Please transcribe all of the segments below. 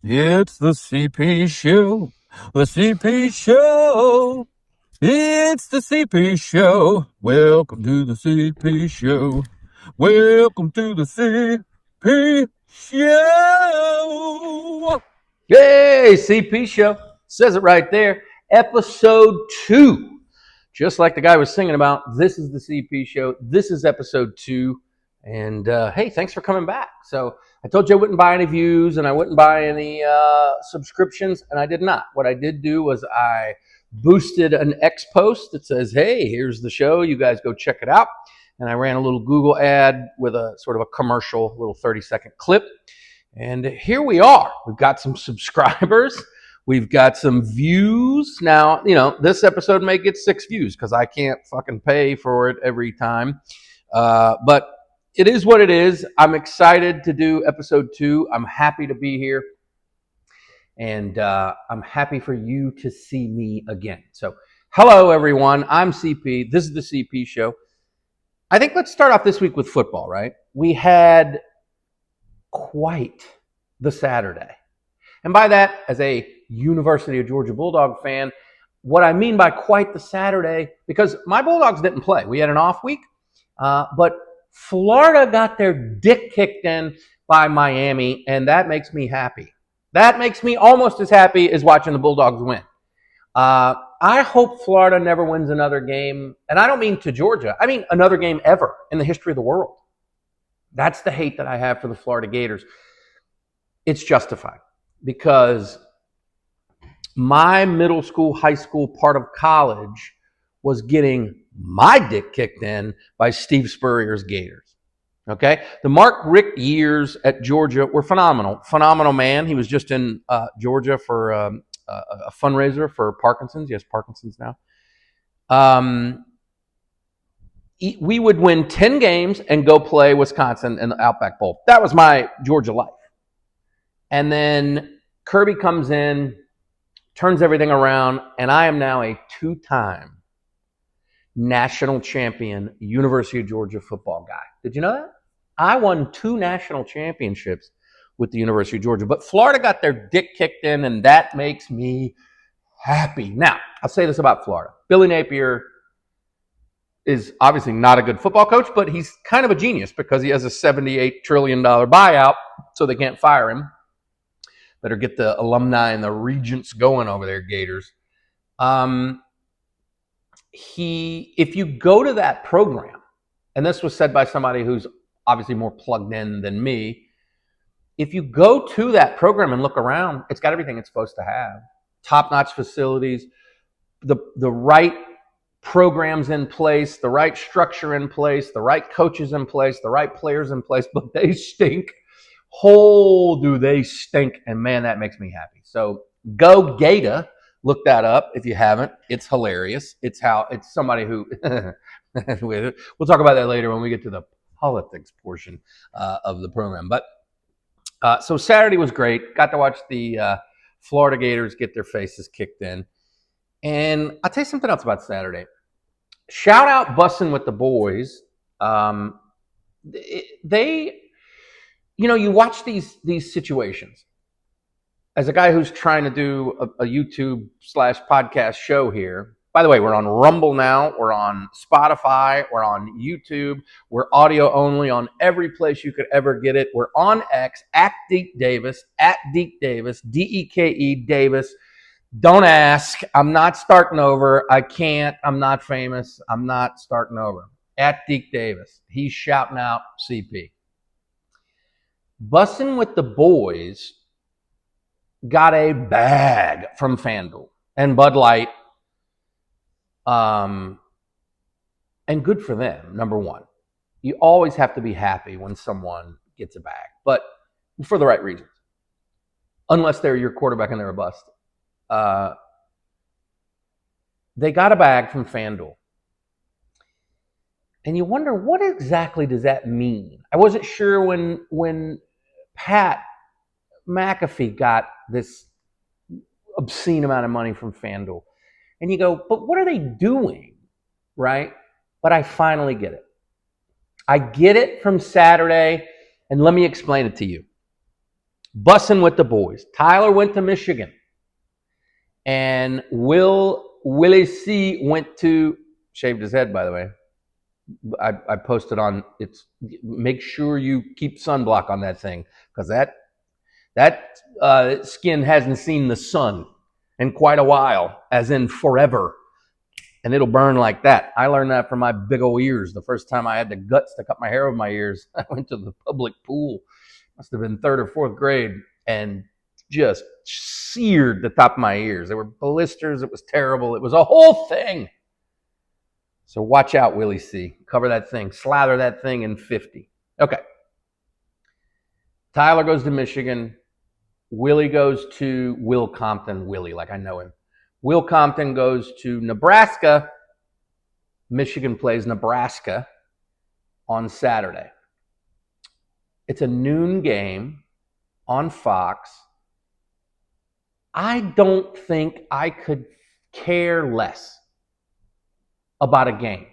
It's the CP Show. The CP Show. It's the CP Show. Welcome to the CP Show. Welcome to the CP Show. Hey, CP Show. Says it right there. Episode 2. Just like the guy was singing about, this is the CP Show. This is episode 2. And hey, thanks for coming back. So I told you I wouldn't buy any views and I wouldn't buy any subscriptions, and I did not. What I did do was I boosted an X post that says, hey, here's the show. You guys go check it out. And I ran a little Google ad with a sort of a commercial, little 30-second clip. And here we are. We've got some subscribers. We've got some views. Now, this episode may get 6 views because I can't fucking pay for it every time. But it is what it is. I'm excited to do episode 2. I'm happy to be here. And I'm happy for you to see me again. So, hello, everyone. I'm CP. This is the CP Show. I think let's start off this week with football, right? We had quite the Saturday. And by that, as a University of Georgia Bulldog fan, what I mean by quite the Saturday, because my Bulldogs didn't play. We had an off week, but Florida got their dick kicked in by Miami, and that makes me happy. That makes me almost as happy as watching the Bulldogs win. I hope Florida never wins another game, and I don't mean to Georgia. I mean another game ever in the history of the world. That's the hate that I have for the Florida Gators. It's justified because my middle school, high school, part of college was getting my dick kicked in by Steve Spurrier's Gators. Okay? The Mark Richt years at Georgia were phenomenal. Phenomenal man. He was just in Georgia for a fundraiser for Parkinson's. He has Parkinson's now. We would win 10 games and go play Wisconsin in the Outback Bowl. That was my Georgia life. And then Kirby comes in, turns everything around, and I am now a 2-time national champion University of Georgia football guy. Did you know that? I won 2 national championships with the University of Georgia. But Florida got their dick kicked in, and that makes me happy. Now, I'll say this about Florida. Billy Napier is obviously not a good football coach, but he's kind of a genius because he has a $78 trillion buyout, so they can't fire him. Better get the alumni and the regents going over there, Gators. If you go to that program, and this was said by somebody who's obviously more plugged in than me, if you go to that program and look around, it's got everything it's supposed to have. Top-notch facilities, the right programs in place, the right structure in place, the right coaches in place, the right players in place, but they stink. Do they stink, and man, that makes me happy. So go Gator. Look that up if you haven't. It's hilarious. It's somebody who we'll talk about that later when we get to the politics portion of the program. But so Saturday was great. Got to watch the Florida Gators get their faces kicked in. And I'll tell you something else about Saturday. Shout out Bussin with the boys. You watch these situations. As a guy who's trying to do a YouTube/podcast show here, by the way, we're on Rumble now, we're on Spotify, we're on YouTube, we're audio only on every place you could ever get it. We're on X, at Deke Davis, Deke Davis. Don't ask. I'm not starting over. I can't. I'm not famous. I'm not starting over. At Deke Davis. He's shouting out CP. Bussin with the boys got a bag from FanDuel and Bud Light. And good for them, number one. You always have to be happy when someone gets a bag, but for the right reasons. Unless they're your quarterback and they're a bust. They got a bag from FanDuel. And you wonder, what exactly does that mean? I wasn't sure when Pat McAfee got this obscene amount of money from FanDuel. And you go, but what are they doing, right? But I finally get it. I get it from Saturday, and let me explain it to you. Bussin with the boys. Tyler went to Michigan. And Willie C went to, shaved his head, by the way. I posted on, it's, make sure you keep sunblock on that thing, because that skin hasn't seen the sun in quite a while, as in forever. And it'll burn like that. I learned that from my big old ears. The first time I had the guts to cut my hair over my ears, I went to the public pool. Must have been 3rd or 4th grade, and just seared the top of my ears. There were blisters. It was terrible. It was a whole thing. So watch out, Willie C. Cover that thing. Slather that thing in 50. Okay. Tyler goes to Michigan. Willie goes to Will Compton. Willie, like I know him. Will Compton goes to Nebraska. Michigan plays Nebraska on Saturday. It's a noon game on Fox. I don't think I could care less about a game.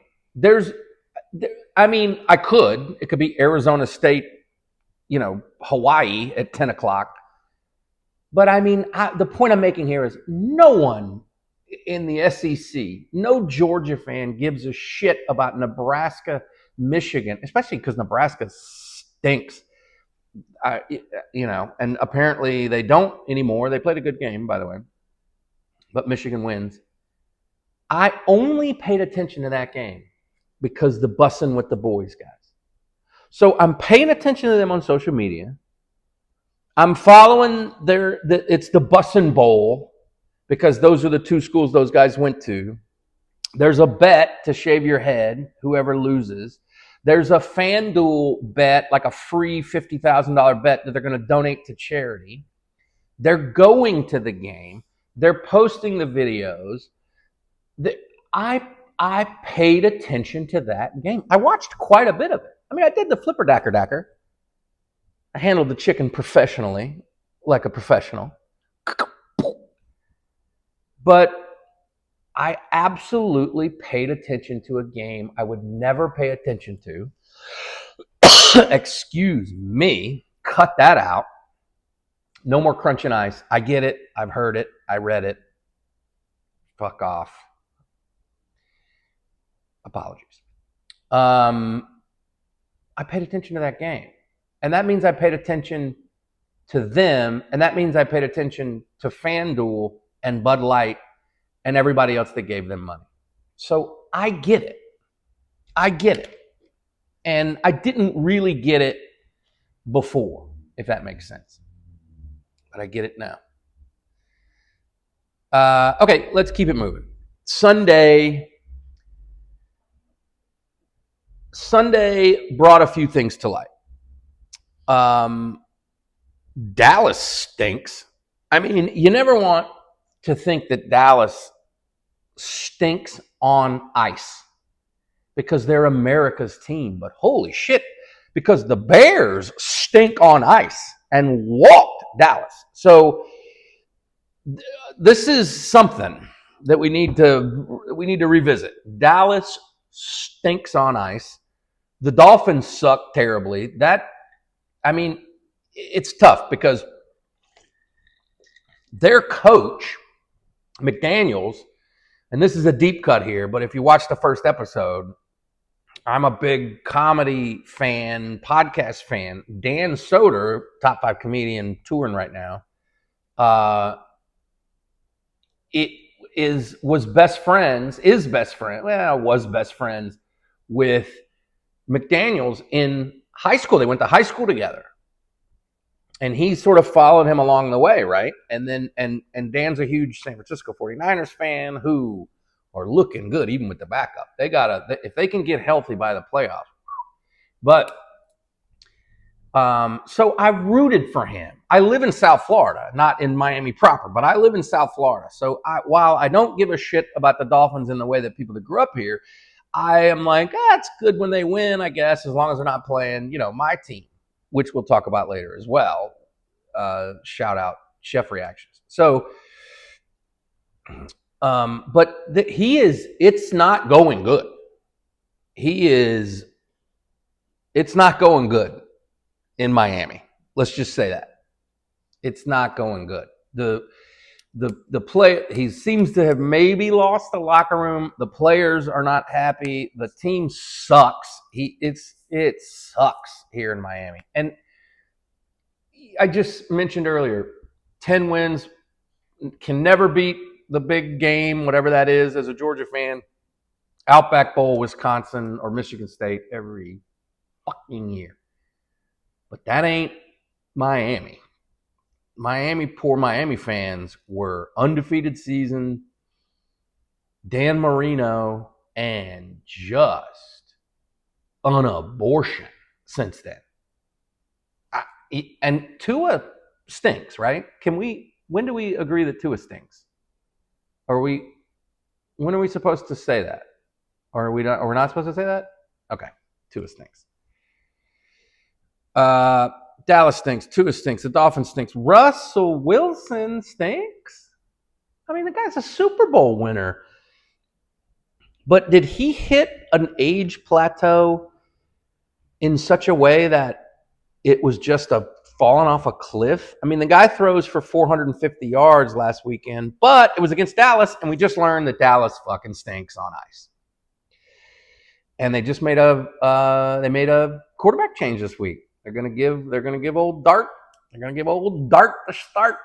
I could. It could be Arizona State, Hawaii at 10 o'clock. But the point I'm making here is no one in the SEC, no Georgia fan gives a shit about Nebraska, Michigan, especially because Nebraska stinks. And apparently they don't anymore. They played a good game, by the way, but Michigan wins. I only paid attention to that game because the Bussin with the boys guys. So I'm paying attention to them on social media. I'm following it's the Bussin Bowl because those are the 2 schools those guys went to. There's a bet to shave your head, whoever loses. There's a FanDuel bet, like a free $50,000 bet that they're going to donate to charity. They're going to the game. They're posting the videos. I paid attention to that game. I watched quite a bit of it. I did the flipper dacker. I handled the chicken professionally, like a professional. But I absolutely paid attention to a game I would never pay attention to. Excuse me. Cut that out. No more crunching ice. I get it. I've heard it. I read it. Fuck off. Apologies. I paid attention to that game. And that means I paid attention to them. And that means I paid attention to FanDuel and Bud Light and everybody else that gave them money. So I get it. And I didn't really get it before, if that makes sense. But I get it now. Okay, let's keep it moving. Sunday brought a few things to light. Dallas stinks. You never want to think that Dallas stinks on ice because they're America's team, but holy shit, because the Bears stink on ice and walked Dallas. So this is something that we need to revisit. Dallas stinks on ice. The Dolphins suck terribly. It's tough because their coach, McDaniels, and this is a deep cut here, but if you watch the first episode, I'm a big comedy fan, podcast fan. Dan Soder, top 5 comedian touring right now, was best friends with McDaniels in high school. They went to high school together. And he sort of followed him along the way, right? And then and Dan's a huge San Francisco 49ers fan who are looking good even with the backup. If they can get healthy by the playoffs. But so I rooted for him. I live in South Florida, not in Miami proper, but I live in South Florida. So while I don't give a shit about the Dolphins in the way that people that grew up here, I am like, it's good when they win, I guess, as long as they're not playing, my team, which we'll talk about later as well. Shout out Chef Reactions. So, but it's not going good. It's not going good in Miami. Let's just say that. It's not going good. The play, he seems to have maybe lost the locker room. The players are not happy. The team sucks. It sucks here in Miami. And I just mentioned earlier, 10 wins, can never beat the big game, whatever that is, as a Georgia fan. Outback Bowl, Wisconsin, or Michigan State every fucking year. But that ain't Miami. Poor Miami fans were undefeated season, Dan Marino, and just an abortion since then. And Tua stinks, right? When do we agree that Tua stinks? When are we supposed to say that? Or are we not supposed to say that? Okay, Tua stinks. Dallas stinks. Tua stinks. The Dolphins stinks. Russell Wilson stinks. I mean, the guy's a Super Bowl winner. But did he hit an age plateau in such a way that it was just a falling off a cliff? I mean, the guy throws for 450 yards last weekend, but it was against Dallas, and we just learned that Dallas fucking stinks on ice. And they just made a quarterback change this week. They're gonna give old Dart the start.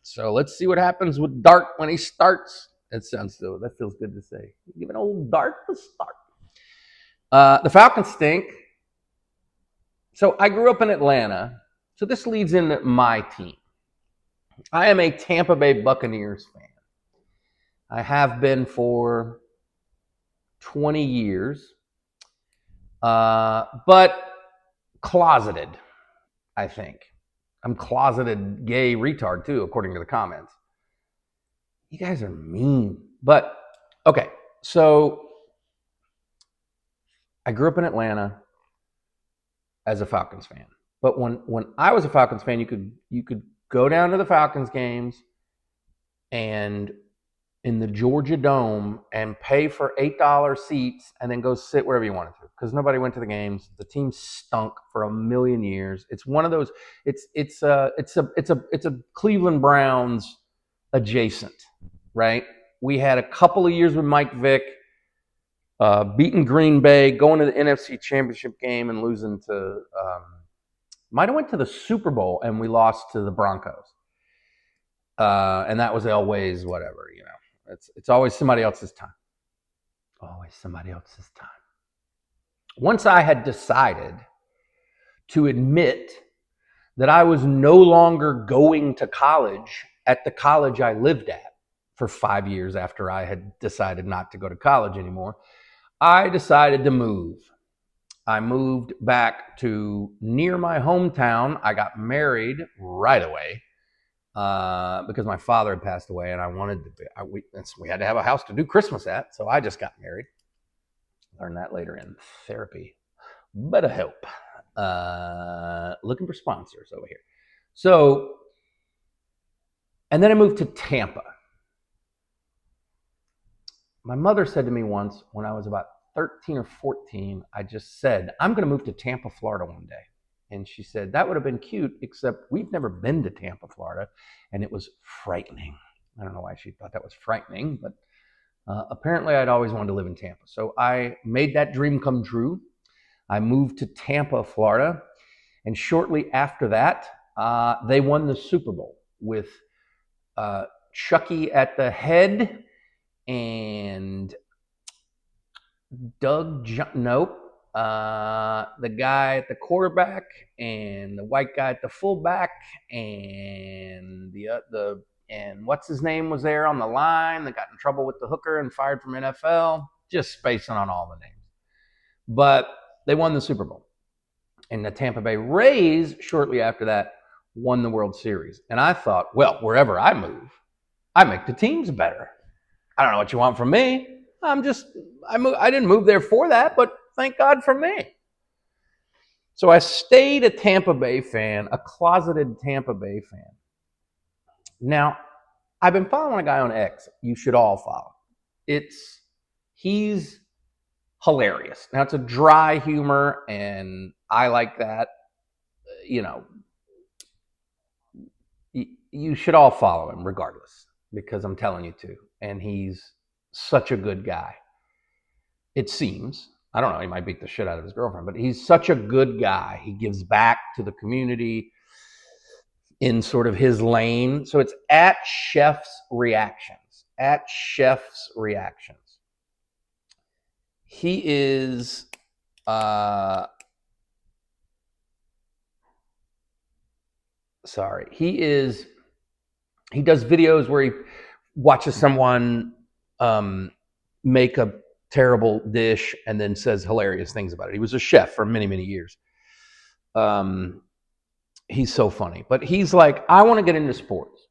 So let's see what happens with Dart when he starts. That feels good to say. Give an old Dart the start. The Falcons stink. So I grew up in Atlanta. So this leads into my team. I am a Tampa Bay Buccaneers fan. I have been for 20 years. But closeted, I think. I'm closeted gay retard too, according to the comments. You guys are mean. But, okay, so I grew up in Atlanta as a Falcons fan. But when I was a Falcons fan, you could go down to the Falcons games and in the Georgia Dome and pay for $8 seats and then go sit wherever you wanted to, because nobody went to the games. The team stunk for a million years. It's one of those. It's a Cleveland Browns adjacent, right? We had a couple of years with Mike Vick, beating Green Bay, going to the NFC Championship game and losing to. Might have went to the Super Bowl and we lost to the Broncos, and that was always whatever, you know. It's always somebody else's time. Always somebody else's time. Once I had decided to admit that I was no longer going to college at the college I lived at for 5 years after I had decided not to go to college anymore, I decided to move. I moved back to near my hometown. I got married right away. Because my father had passed away and I wanted to we had to have a house to do Christmas at, so I just got married. Learned that later in therapy. Better help. Looking for sponsors over here. So, and then I moved to Tampa. My mother said to me once when I was about 13 or 14, I just said, I'm going to move to Tampa, Florida one day. And she said, that would have been cute, except we've never been to Tampa, Florida, and it was frightening. I don't know why she thought that was frightening, but apparently I'd always wanted to live in Tampa. So I made that dream come true. I moved to Tampa, Florida, and shortly after that, they won the Super Bowl with Chucky at the head and the guy at the quarterback and the white guy at the fullback and and what's his name was there on the line that got in trouble with the hooker and fired from NFL. Just spacing on all the names. But they won the Super Bowl. And the Tampa Bay Rays, shortly after that, won the World Series. And I thought, well, wherever I move, I make the teams better. I don't know what you want from me. I didn't move there for that, but thank God for me. So I stayed a Tampa Bay fan, a closeted Tampa Bay fan. Now, I've been following a guy on X. You should all follow. He's hilarious. Now, it's a dry humor, and I like that. You know, you should all follow him regardless, because I'm telling you to. And he's such a good guy. It seems. I don't know. He might beat the shit out of his girlfriend, but he's such a good guy. He gives back to the community in sort of his lane. So it's at Chef's Reactions. At Chef's Reactions. He is he does videos where he watches someone make a terrible dish and then says hilarious things about it. He was a chef for many, many years. He's so funny. But he's like, I want to get into sports.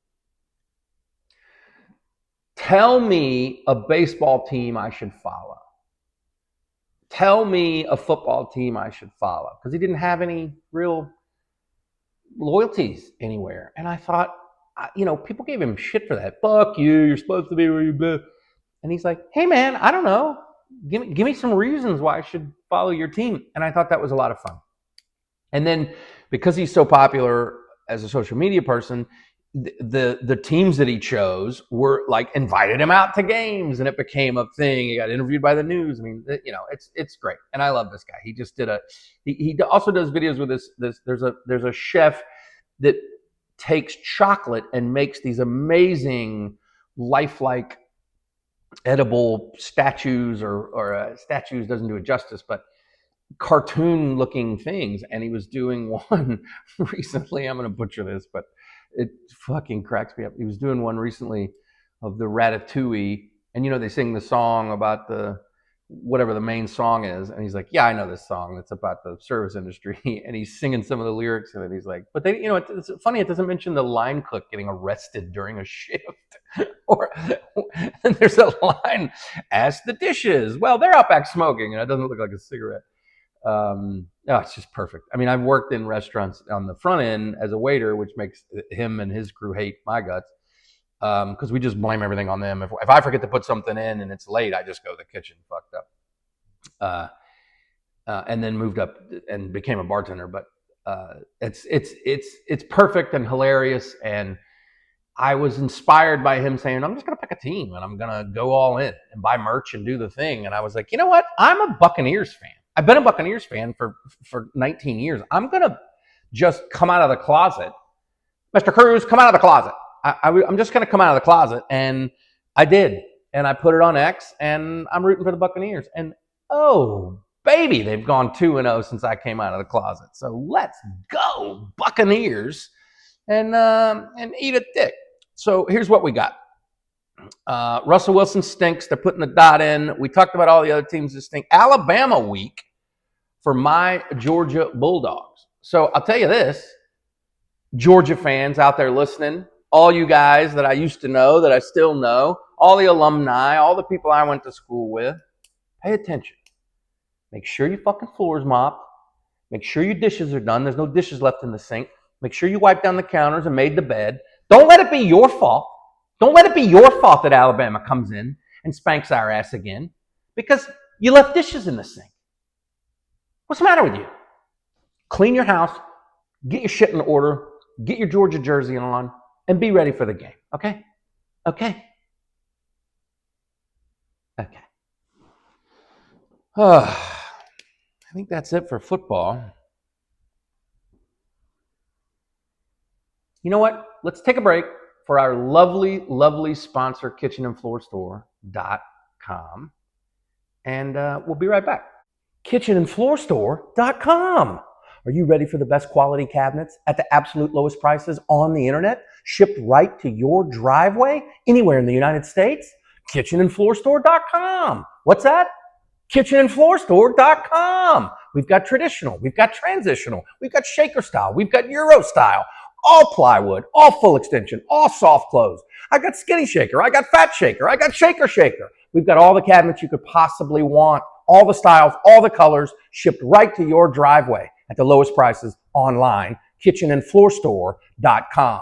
Tell me a baseball team I should follow. Tell me a football team I should follow. Because he didn't have any real loyalties anywhere. And I thought, people gave him shit for that. Fuck you, you're supposed to be where you've been. And he's like, hey man, I don't know. Give me some reasons why I should follow your team. And I thought that was a lot of fun. And then because he's so popular as a social media person, the teams that he chose were like invited him out to games, and it became a thing. He got interviewed by the news. I mean, it's great, and I love this guy. He just did he also does videos with this. There's a chef that takes chocolate and makes these amazing lifelike edible statues, or statues doesn't do it justice, but cartoon looking things. And he was doing one recently. I'm going to butcher this, but it fucking cracks me up. He was doing one recently of the Ratatouille, and they sing the song about whatever the main song is, and he's like, yeah, I know this song. It's about the service industry. And he's singing some of the lyrics in it. He's like, but they, it's funny. It doesn't mention the line cook getting arrested during a shift, or and there's a line, ask the dishes. Well, they're out back smoking, and it doesn't look like a cigarette. It's just perfect. I mean, I've worked in restaurants on the front end as a waiter, which makes him and his crew hate my guts, because we just blame everything on them. If I forget to put something in and it's late, I just go to the kitchen fucked up, and then moved up and became a bartender. But it's perfect and hilarious. And I was inspired by him saying, I'm just going to pick a team and I'm going to go all in and buy merch and do the thing. And I was like, you know what? I'm a Buccaneers fan. I've been a Buccaneers fan for 19 years. I'm going to just come out of the closet. Mr. Cruz, come out of the closet. I'm just going to come out of the closet. And I did. And I put it on X, and I'm rooting for the Buccaneers. And, oh, baby, they've gone 2-0 since I came out of the closet. So let's go, Buccaneers, and eat a dick. So here's what we got. Russell Wilson stinks. They're putting the dot in. We talked about all the other teams that stink. Alabama week for my Georgia Bulldogs. So I'll tell you this, Georgia fans out there listening, all you guys that I used to know, that I still know, all the alumni, all the people I went to school with, pay attention. Make sure your fucking floor is mopped. Make sure your dishes are done. There's no dishes left in the sink. Make sure you wipe down the counters and made the bed. Don't let it be your fault. Don't let it be your fault that Alabama comes in and spanks our ass again because you left dishes in the sink. What's the matter with you? Clean your house, get your shit in order, get your Georgia jersey on, and be ready for the game. Okay? Okay. I think that's it for football. You know what? Let's take a break for our lovely, lovely sponsor, kitchenandfloorstore.com. And we'll be right back. kitchenandfloorstore.com. Are you ready for the best quality cabinets at the absolute lowest prices on the internet, shipped right to your driveway anywhere in the United States? kitchenandfloorstore.com. What's that? kitchenandfloorstore.com. We've got traditional, we've got transitional, we've got shaker style, we've got Euro style, all plywood, all full extension, all soft close. I got skinny shaker, I got fat shaker, I got shaker. We've got all the cabinets you could possibly want, all the styles, all the colors, shipped right to your driveway at the lowest prices online, kitchenandfloorstore.com.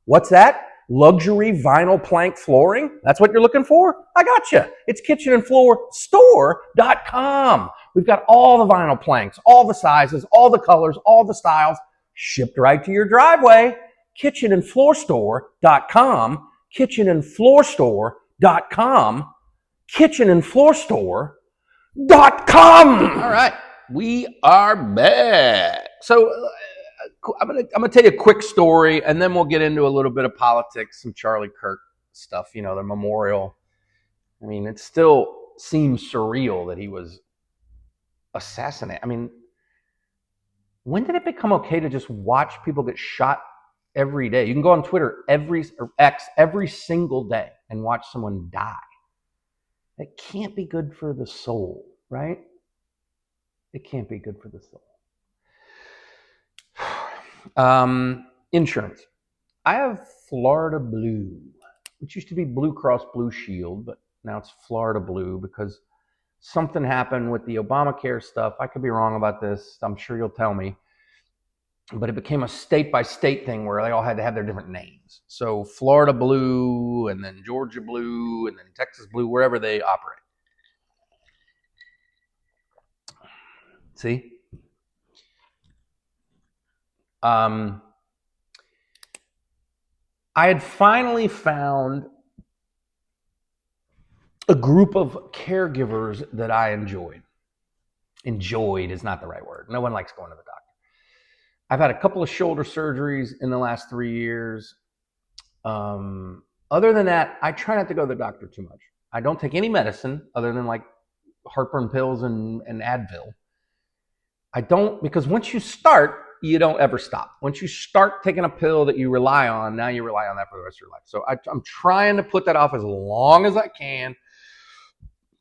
What's that? Luxury vinyl plank flooring? That's what you're looking for? I got you. It's kitchenandfloorstore.com. We've got all the vinyl planks, all the sizes, all the colors, all the styles, shipped right to your driveway. kitchenandfloorstore.com, kitchenandfloorstore.com, kitchenandfloorstore.com. All right, we are back. So I'm gonna tell you a quick story, and then we'll get into a little bit of politics, some Charlie Kirk stuff. You know, the memorial. I mean, it still seems surreal that he was assassinated. I mean, when did it become okay to just watch people get shot every day? You can go on Twitter or X every single day and watch someone die. It can't be good for the soul, right? It can't be good for the soul. Insurance. I have Florida Blue, which used to be Blue Cross Blue Shield, but now it's Florida Blue because something happened with the Obamacare stuff. I could be wrong about this. I'm sure you'll tell me. But it became a state-by-state thing where they all had to have their different names. So Florida Blue, and then Georgia Blue, and then Texas Blue, wherever they operate. See? I had finally found a group of caregivers that I enjoyed. Enjoyed is not the right word. No one likes going to the doctor. I've had a couple of shoulder surgeries in the last 3 years. Other than that, I try not to go to the doctor too much. I don't take any medicine other than like heartburn pills and Advil. I don't, because once you start, you don't ever stop. Once you start taking a pill that you rely on, now you rely on that for the rest of your life. So I'm trying to put that off as long as I can.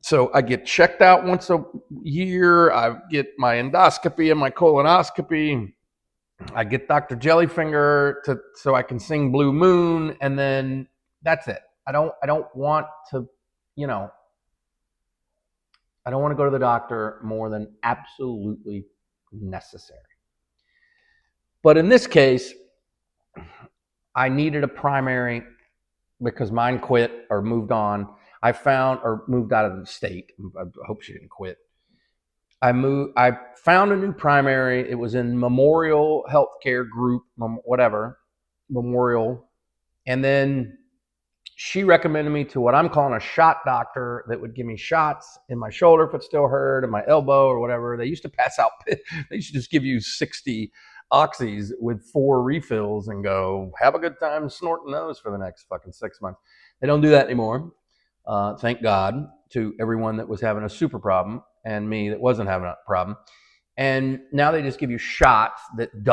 So I get checked out once a year. I get my endoscopy and my colonoscopy. I get Dr. Jellyfinger so I can sing Blue Moon, and then that's it. I don't want to, I don't want to go to the doctor more than absolutely necessary. But in this case, I needed a primary because mine quit or moved on. I found, or moved out of the state. I hope she didn't quit. I found a new primary. It was in Memorial Healthcare Group, Memorial. And then she recommended me to what I'm calling a shot doctor that would give me shots in my shoulder if it still hurt, and my elbow or whatever. They used to pass out, they used to just give you 60 oxys with 4 refills and go, have a good time snorting those for the next fucking 6 months. They don't do that anymore. Thank God, to everyone that was having a super problem and me that wasn't having a problem. And now they just give you shots that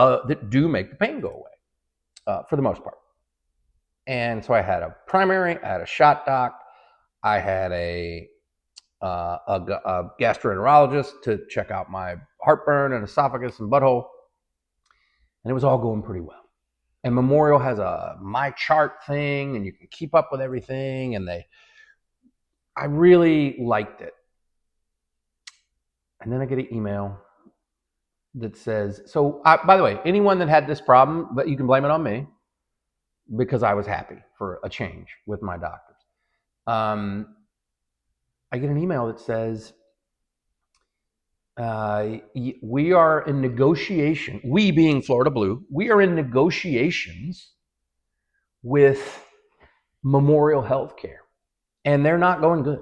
do make the pain go away for the most part. And so I had a primary, I had a shot doc, I had a gastroenterologist to check out my heartburn and esophagus and butthole. And it was all going pretty well. And Memorial has a My Chart thing, and you can keep up with everything. And I really liked it. And then I get an email that says, so by the way, anyone that had this problem, but you can blame it on me because I was happy for a change with my doctors. I get an email that says, we are in negotiation, we being Florida Blue, we are in negotiations with Memorial Healthcare, and they're not going good.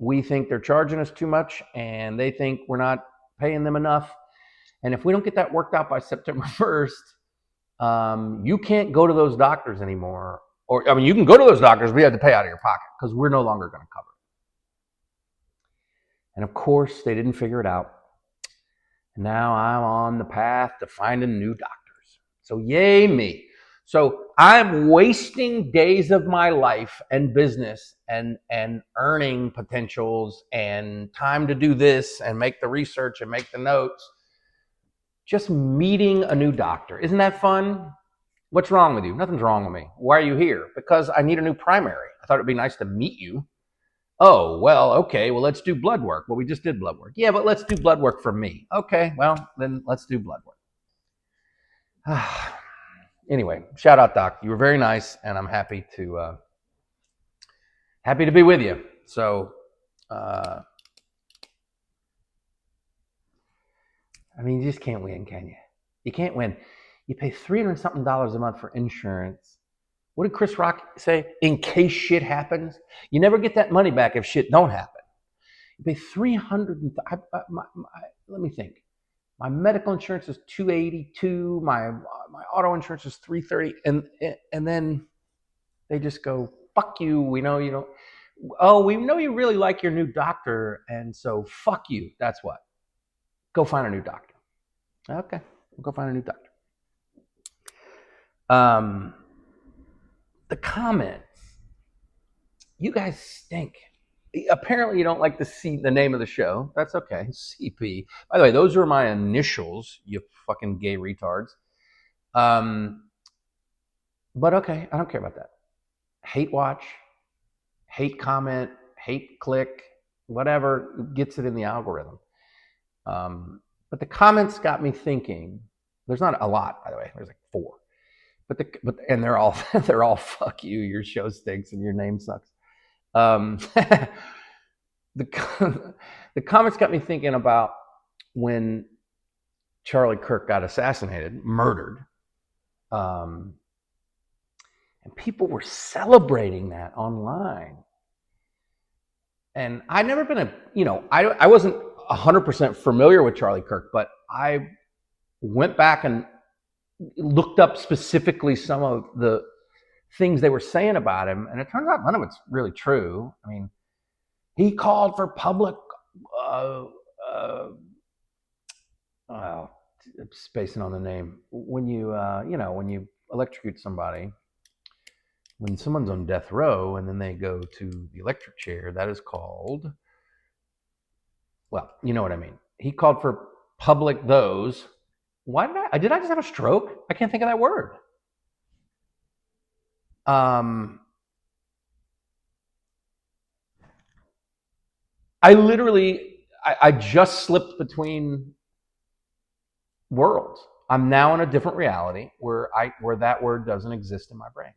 We think they're charging us too much, and they think we're not paying them enough. And if we don't get that worked out by September 1st, you can't go to those doctors anymore. Or, I mean, you can go to those doctors, but you have to pay out of your pocket because we're no longer going to cover it. And of course, they didn't figure it out. And now I'm on the path to finding new doctors. So yay me. So I'm wasting days of my life and business and earning potentials and time to do this and make the research and make the notes, just meeting a new doctor. Isn't that fun? What's wrong with you? Nothing's wrong with me. Why are you here? Because I need a new primary. I thought it'd be nice to meet you. Oh, well, okay, well, let's do blood work. Well, we just did blood work. Yeah, but let's do blood work for me. Okay, well, then let's do blood work. Anyway, shout out, Doc. You were very nice, and I'm happy to be with you. So, I mean, you just can't win, can you? You can't win. You pay $300 something a month for insurance. What did Chris Rock say? In case shit happens, you never get that money back if shit don't happen. You pay 300. Let me think. My medical insurance is $282. My auto insurance is $330, and then they just go, "Fuck you. We know you don't. Oh, we know you really like your new doctor, and so fuck you. That's what. Go find a new doctor." Okay, we'll go find a new doctor. The comments. You guys stink. Apparently, you don't like to see the name of the show. That's okay. CP. By the way, those are my initials, you fucking gay retards. But okay, I don't care about that. Hate watch, hate comment, hate click, whatever gets it in the algorithm. But the comments got me thinking. There's not a lot, by the way. There's like 4. And they're all fuck you. Your show stinks and your name sucks. The comments got me thinking about when Charlie Kirk got assassinated, murdered, and people were celebrating that online. And I'd never been I wasn't 100% familiar with Charlie Kirk, but I went back and looked up specifically some of the things they were saying about him, and it turns out none of it's really true. I mean, he called for public spacing on the name. When you when you electrocute somebody, when someone's on death row and then they go to the electric chair, that is called, well, you know what I mean. He called for public those. Why did I just have a stroke? I can't think of that word. I just slipped between worlds. I'm now in a different reality where that word doesn't exist in my brain.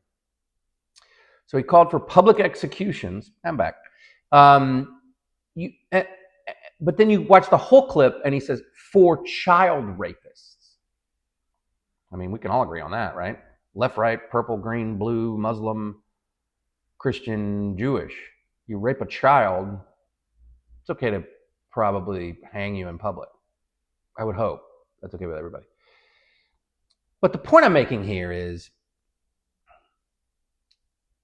So he called for public executions. I'm back. But then you watch the whole clip and he says, for child rapists. I mean, we can all agree on that, right? Left, right, purple, green, blue, Muslim, Christian, Jewish. You rape a child, it's okay to probably hang you in public. I would hope that's okay with everybody. But the point I'm making here is,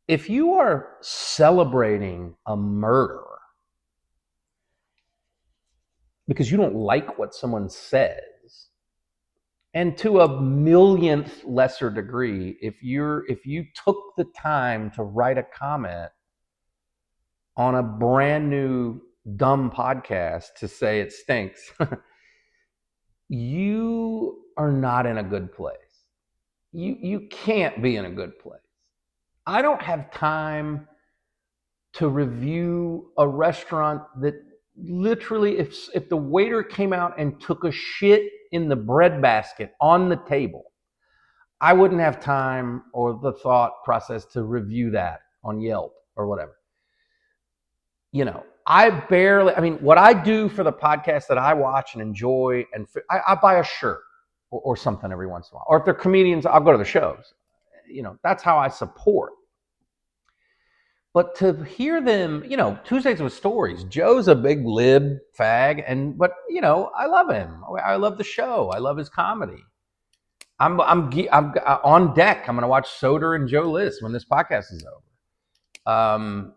if you are celebrating a murderer because you don't like what someone says, and to a millionth lesser degree, if you took the time to write a comment on a brand new dumb podcast to say it stinks, you are not in a good place. You can't be in a good place. I don't have time to review a restaurant that literally, if the waiter came out and took a shit in the bread basket on the table, I wouldn't have time or the thought process to review that on Yelp or whatever. What I do for the podcast that I watch and enjoy, and I buy a shirt or something every once in a while. Or if they're comedians, I'll go to the shows. That's how I support. But to hear them, Tuesdays with Stories, Joe's a big lib fag, but I love him. I love the show. I love his comedy. I'm on deck. I'm going to watch Soder and Joe List when this podcast is over.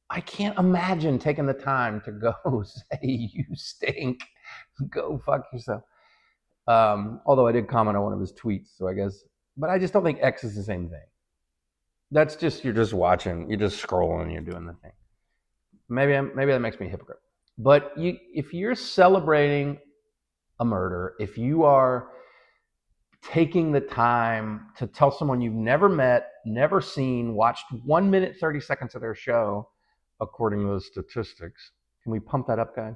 I can't imagine taking the time to go say you stink. Go fuck yourself. Although I did comment on one of his tweets, so I guess. But I just don't think X is the same thing. That's just, you're just watching, you're just scrolling, you're doing the thing. Maybe that makes me a hypocrite. But if you're celebrating a murder, if you are taking the time to tell someone you've never met, never seen, watched 1 minute, 30 seconds of their show, according to the statistics. Can we pump that up, guys?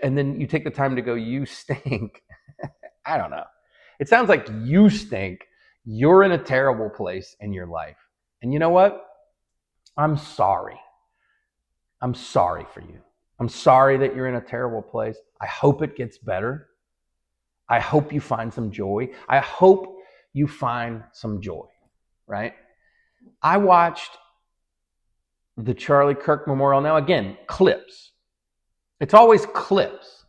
And then you take the time to go, you stink. I don't know. It sounds like you stink. You're in a terrible place in your life. And you know what? I'm sorry. I'm sorry for you. I'm sorry that you're in a terrible place. I hope it gets better. I hope you find some joy. I hope you find some joy, right? I watched the Charlie Kirk Memorial. Now, again, clips. It's always clips.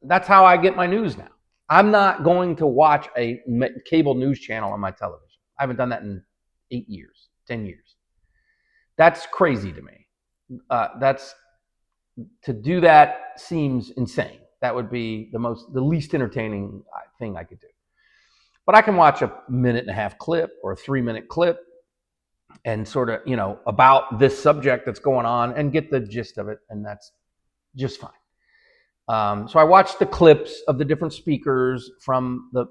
That's how I get my news now. I'm not going to watch a cable news channel on my television. I haven't done that in 8 years, 10 years. That's crazy to me. To do that seems insane. That would be the least entertaining thing I could do. But I can watch a 1.5-minute clip or a 3-minute clip and sort of, about this subject that's going on and get the gist of it, and that's just fine. So I watched the clips of the different speakers from the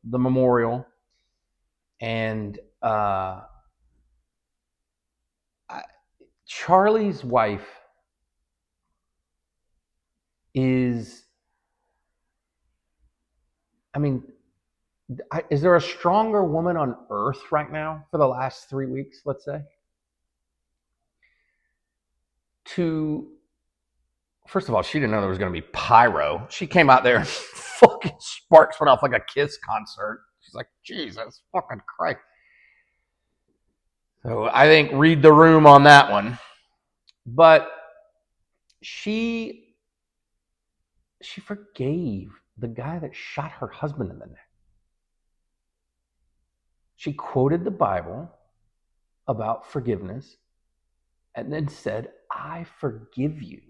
memorial, and Charlie's wife is, is there a stronger woman on earth right now for the last 3 weeks, let's say? First of all, she didn't know there was going to be pyro. She came out there and fucking sparks went off like a Kiss concert. She's like, Jesus fucking Christ. So I think read the room on that one. But she forgave the guy that shot her husband in the neck. She quoted the Bible about forgiveness and then said, I forgive you,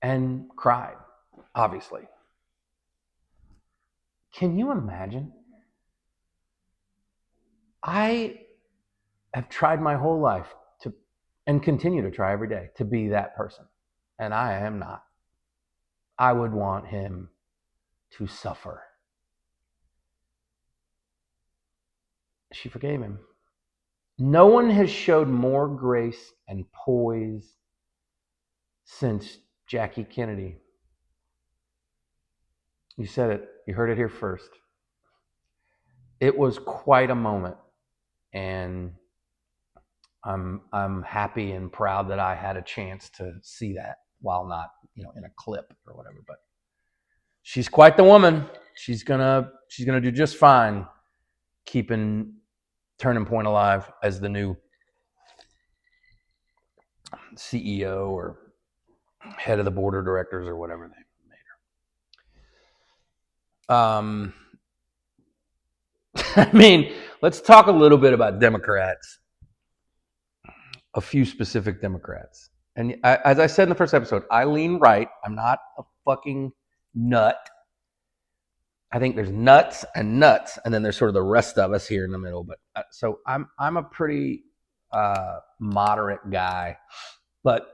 and cried, obviously. Can you imagine? I have tried my whole life and continue to try every day to be that person, and I am not. I would want him to suffer. She forgave him. No one has showed more grace and poise since Jackie Kennedy. You said it. You heard it here first. It was quite a moment, and I'm happy and proud that I had a chance to see that, while not, in a clip or whatever. But she's quite the woman. She's gonna do just fine keeping Turning Point alive as the new CEO or head of the board of directors or whatever they made her. Let's talk a little bit about Democrats. A few specific Democrats. And as I said in the first episode, I lean right. I'm not a fucking nut. I think there's nuts, and then there's sort of the rest of us here in the middle. But so I'm a pretty moderate guy. But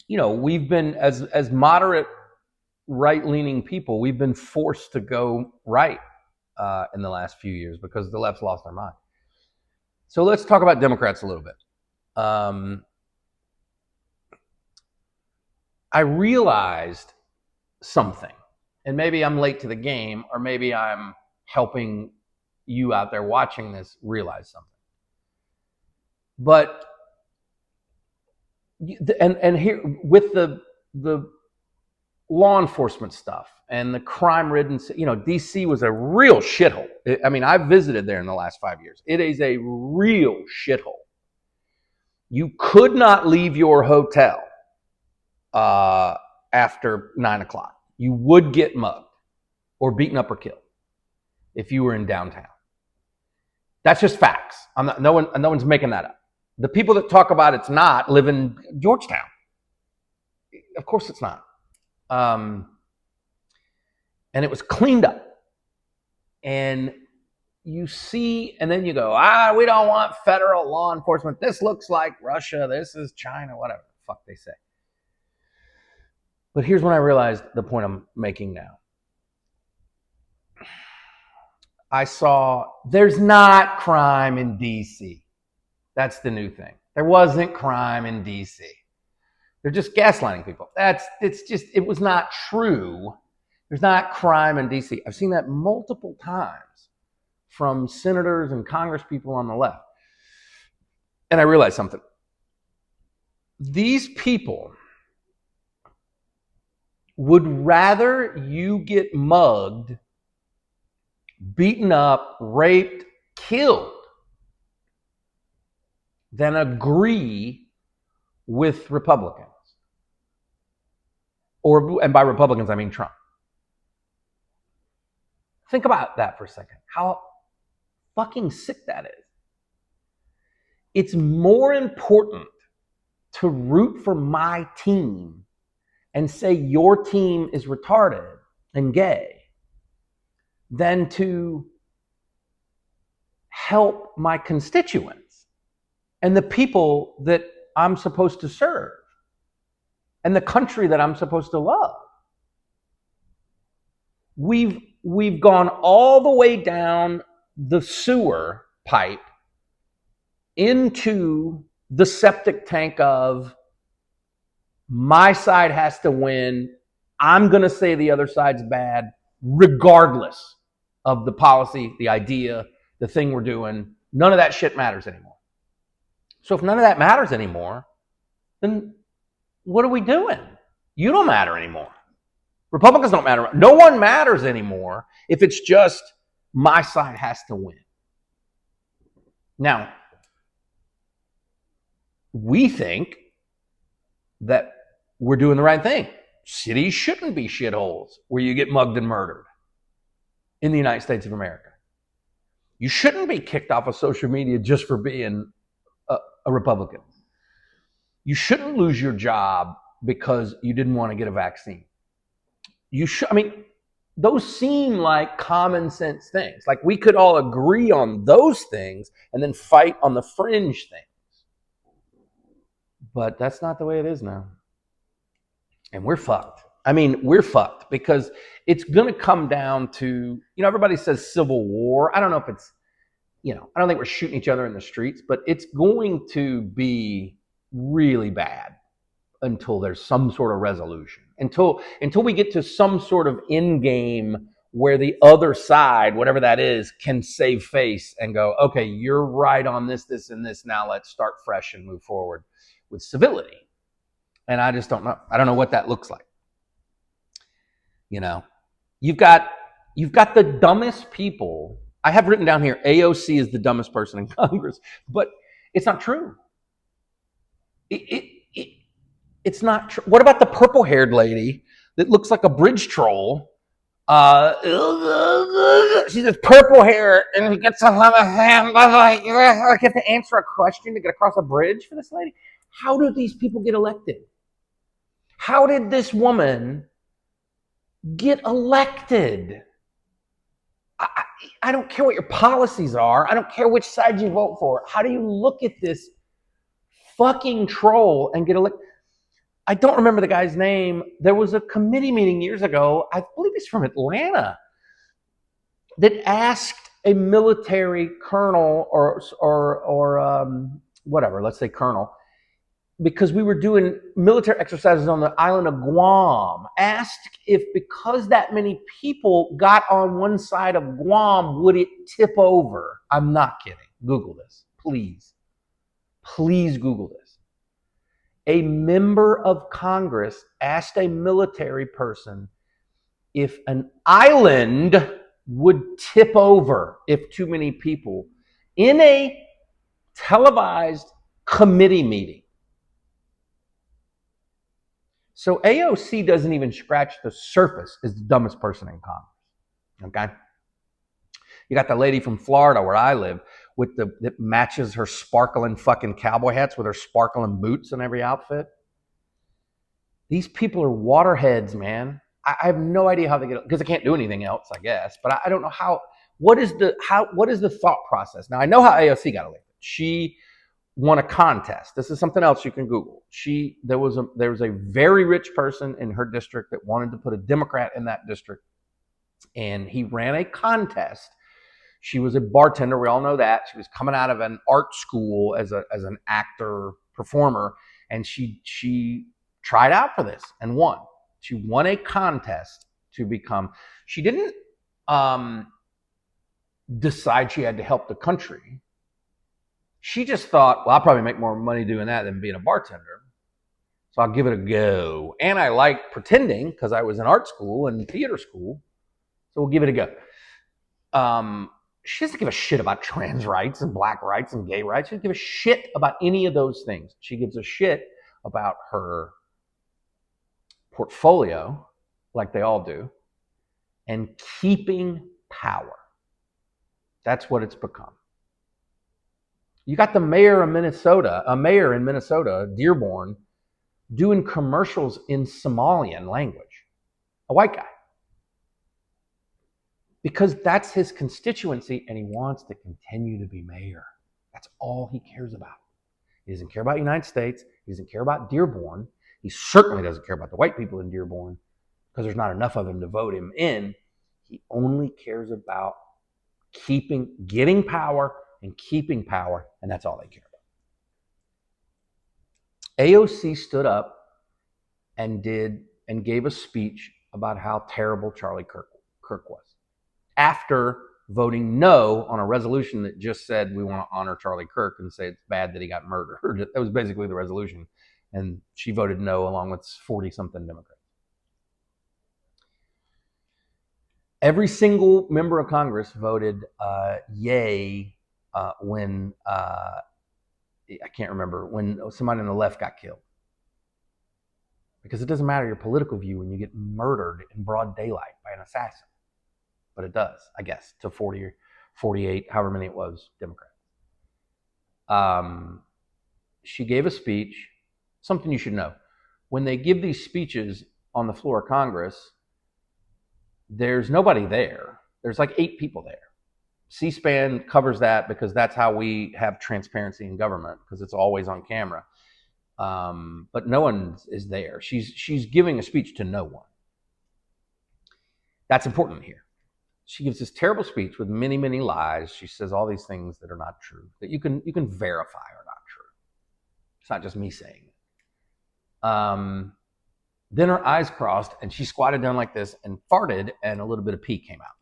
we've been as moderate right-leaning people, we've been forced to go right in the last few years because the left's lost their mind. So let's talk about Democrats a little bit. I realized something, and maybe I'm late to the game, or maybe I'm helping you out there watching this realize something. But and here with the law enforcement stuff and the crime-ridden, DC was a real shithole. I visited there in the last 5 years. It is a real shithole. You could not leave your hotel after 9:00. You would get mugged or beaten up or killed if you were in downtown. That's just facts. No one's making that up. The people that talk about it's not live in Georgetown. Of course it's not. And it was cleaned up. And you see, and then you go, we don't want federal law enforcement. This looks like Russia. This is China, whatever the fuck they say. But here's when I realized the point I'm making now. I saw there's not crime in DC. That's the new thing. There wasn't crime in DC. They're just gaslighting people. It was not true. There's not crime in DC. I've seen that multiple times from senators and congresspeople on the left. And I realized something. These people would rather you get mugged beaten up, raped, killed than agree with Republicans. And by Republicans, I mean Trump. Think about that for a second. How fucking sick that is. It's more important to root for my team and say your team is retarded and gay than to help my constituents and the people that I'm supposed to serve and the country that I'm supposed to love. We've gone all the way down the sewer pipe into the septic tank of my side has to win. I'm going to say the other side's bad, regardless of the policy, the idea, the thing we're doing. None of that shit matters anymore. So if none of that matters anymore, then what are we doing? You don't matter anymore. Republicans don't matter. No one matters anymore if it's just my side has to win. Now, we think that we're doing the right thing. Cities shouldn't be shitholes where you get mugged and murdered in the United States of America. You shouldn't be kicked off of social media just for being a Republican. You shouldn't lose your job because you didn't want to get a vaccine. Those seem like common sense things. Like we could all agree on those things and then fight on the fringe things. But that's not the way it is now. And we're fucked. We're fucked because it's going to come down to, everybody says civil war. I don't know if it's, I don't think we're shooting each other in the streets, but it's going to be really bad until there's some sort of resolution. Until we get to some sort of end game where the other side, whatever that is, can save face and go, okay, you're right on this, this, and this. Now let's start fresh and move forward with civility. And I just don't know. I don't know what that looks like. You've got the dumbest people. I have written down here, AOC is the dumbest person in Congress, but it's not true. It's not true. What about the purple-haired lady that looks like a bridge troll? She has purple hair and he gets a lot of hand. I have to answer a question to get across a bridge for this lady. How do these people get elected? How did this woman get elected? I don't care what your policies are. I don't care which side you vote for. How do you look at this fucking troll and get elected? I don't remember the guy's name. There was a committee meeting years ago, I believe he's from Atlanta, that asked a military colonel or whatever, let's say colonel, because we were doing military exercises on the island of Guam, asked if because that many people got on one side of Guam, would it tip over? I'm not kidding. Google this, please. Please Google this. A member of Congress asked a military person if an island would tip over if too many people in a televised committee meeting. So AOC doesn't even scratch the surface as the dumbest person in Congress. Okay? You got the lady from Florida where I live that matches her sparkling fucking cowboy hats with her sparkling boots in every outfit. These people are waterheads, man. I have no idea how they get, because they can't do anything else, I guess. But I don't know what is the thought process? Now I know how AOC got elected. She won a contest. This is something else you can Google. There was a very rich person in her district that wanted to put a Democrat in that district, and he ran a contest. She was a bartender. We all know that. She was coming out of an art school as an actor performer, and she tried out for this and won. She won a contest to become. She didn't decide she had to help the country. She just thought, well, I'll probably make more money doing that than being a bartender, so I'll give it a go. And I like pretending because I was in art school and theater school, so we'll give it a go. She doesn't give a shit about trans rights and black rights and gay rights. She doesn't give a shit about any of those things. She gives a shit about her portfolio, like they all do, and keeping power. That's what it's become. You got the mayor in Minnesota, Dearborn, doing commercials in Somalian language, a white guy. Because that's his constituency and he wants to continue to be mayor. That's all he cares about. He doesn't care about the United States. He doesn't care about Dearborn. He certainly doesn't care about the white people in Dearborn because there's not enough of them to vote him in. He only cares about getting power and keeping power, and that's all they care about. AOC stood up and gave a speech about how terrible Charlie Kirk was, after voting no on a resolution that just said we want to honor Charlie Kirk and say it's bad that he got murdered. That was basically the resolution. And she voted no along with 40-something Democrats. Every single member of Congress voted yay when, I can't remember, when somebody on the left got killed. Because it doesn't matter your political view when you get murdered in broad daylight by an assassin. But it does, I guess, to 40 or 48, however many it was, Democrats. She gave a speech, something you should know. When they give these speeches on the floor of Congress, there's nobody there. There's like 8 people there. C-SPAN covers that because that's how we have transparency in government, because it's always on camera. But no one is there. She's giving a speech to no one. That's important here. She gives this terrible speech with many, many lies. She says all these things that are not true, that you can verify are not true. It's not just me saying it. Then her eyes crossed and she squatted down like this and farted, and a little bit of pee came out.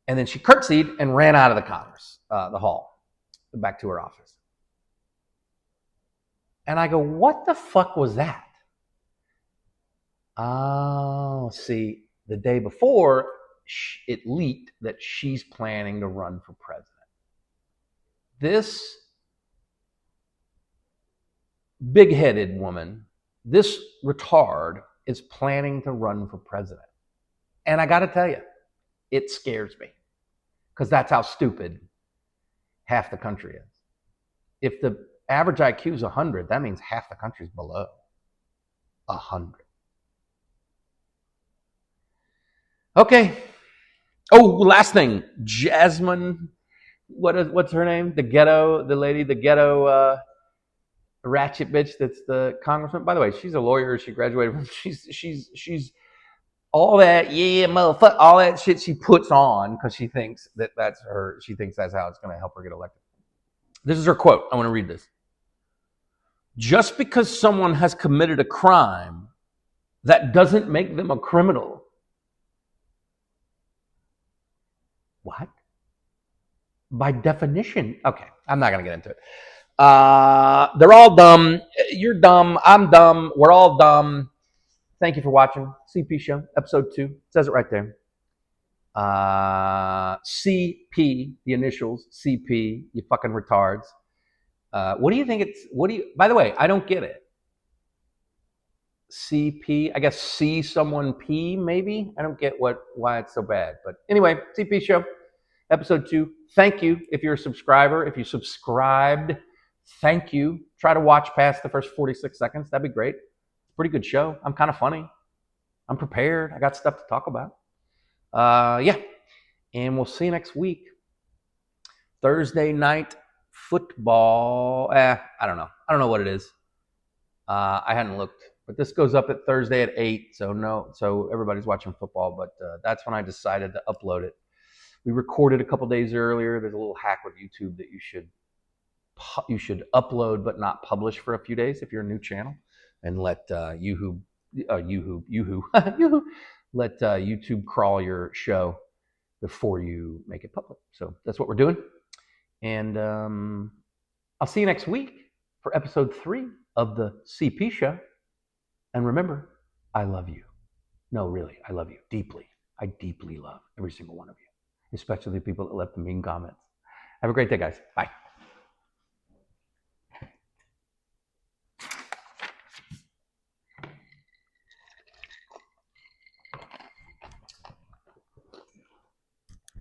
And then she curtsied and ran out of the Congress, the hall, back to her office. And I go, what the fuck was that? Oh, see, the day before, it leaked that she's planning to run for president. This big-headed woman, this retard, is planning to run for president. And I got to tell you, it scares me, because that's how stupid half the country is. If the average IQ is 100, that means half the country's below 100. Okay. Oh, last thing. Jasmine, what's her name? The ghetto ratchet bitch that's the congressman. By the way, she's a lawyer. She graduated from, she's all that, yeah, motherfucker, all that shit she puts on because she thinks that's how it's going to help her get elected. This is her quote. I want to read this. Just because someone has committed a crime, that doesn't make them a criminal. What? By definition. Okay, I'm not going to get into it. They're all dumb. You're dumb. I'm dumb. We're all dumb. Thank you for watching. CP Show, episode 2. It says it right there. CP, the initials, CP, you fucking retards. What do you think by the way, I don't get it. CP, I guess see someone P, maybe? I don't get why it's so bad. But anyway, CP Show, episode 2. Thank you if you're a subscriber. If you subscribed, thank you. Try to watch past the first 46 seconds. That'd be great. Pretty good show. I'm kind of funny. I'm prepared. I got stuff to talk about. Yeah. And we'll see you next week. Thursday night football. I don't know. I don't know what it is. I hadn't looked. But this goes up at Thursday at 8. So everybody's watching football. But that's when I decided to upload it. We recorded a couple days earlier. There's a little hack with YouTube that you should upload but not publish for a few days if you're a new channel. And let YouTube crawl your show before you make it public. So that's what we're doing. And I'll see you next week for episode 3 of the CP Show. And remember, I love you. No, really, I love you deeply. I deeply love every single one of you. especially the people that left the mean comments. Have a great day, guys. Bye.